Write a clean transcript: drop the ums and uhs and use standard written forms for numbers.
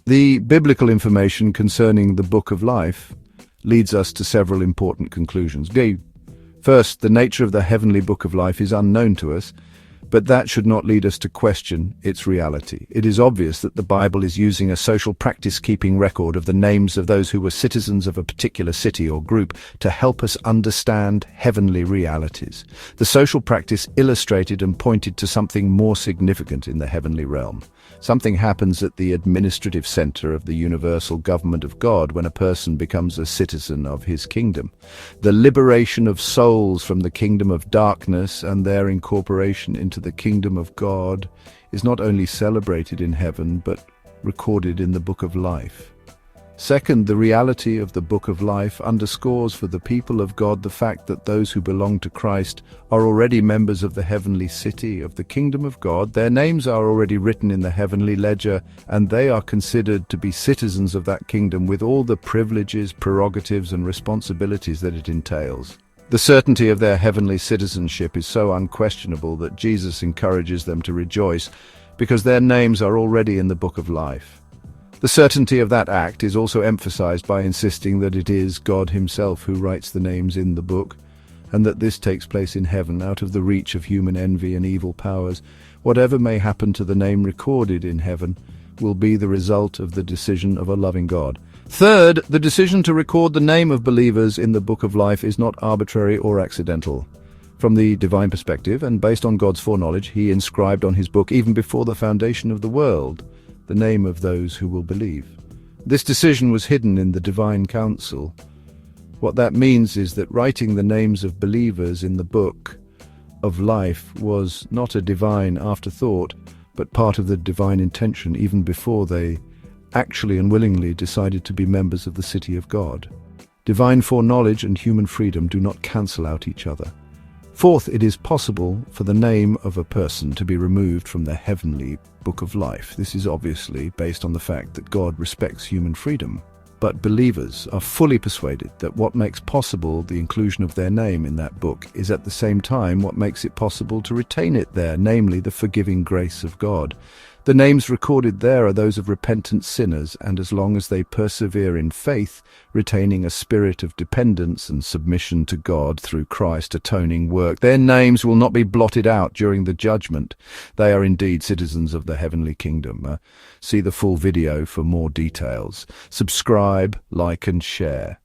The biblical information concerning the Book of Life leads us to several important conclusions. First, the nature of the heavenly Book of Life is unknown to us, but that should not lead us to question its reality. It is obvious that the Bible is using a social practice-keeping record of the names of those who were citizens of a particular city or group to help us understand heavenly realities. The social practice illustrated and pointed to something more significant in the heavenly realm. Something happens at the administrative center of the universal government of God when a person becomes a citizen of his kingdom. The liberation of souls from the kingdom of darkness and their incorporation into the kingdom of God is not only celebrated in heaven, but recorded in the Book of Life. Second, the reality of the Book of Life underscores for the people of God the fact that those who belong to Christ are already members of the heavenly city of the kingdom of God. Their names are already written in the heavenly ledger, and they are considered to be citizens of that kingdom with all the privileges, prerogatives, and responsibilities that it entails. The certainty of their heavenly citizenship is so unquestionable that Jesus encourages them to rejoice because their names are already in the Book of Life. The certainty of that act is also emphasized by insisting that it is God himself who writes the names in the book, and that this takes place in heaven, out of the reach of human envy and evil powers. Whatever may happen to the name recorded in heaven will be the result of the decision of a loving God. Third, the decision to record the name of believers in the Book of Life is not arbitrary or accidental. From the divine perspective, and based on God's foreknowledge, he inscribed on his book, even before the foundation of the world, the name of those who will believe. This decision was hidden in the divine counsel. What that means is that writing the names of believers in the Book of Life was not a divine afterthought, but part of the divine intention even before they actually and willingly decided to be members of the city of God. Divine foreknowledge and human freedom do not cancel out each other. Fourth, it is possible for the name of a person to be removed from the heavenly Book of Life. This is obviously based on the fact that God respects human freedom. But believers are fully persuaded that what makes possible the inclusion of their name in that book is at the same time what makes it possible to retain it there, namely the forgiving grace of God. The names recorded there are those of repentant sinners, and as long as they persevere in faith, retaining a spirit of dependence and submission to God through Christ's atoning work, their names will not be blotted out during the judgment. They are indeed citizens of the heavenly kingdom. See the full video for more details. Subscribe, like and share.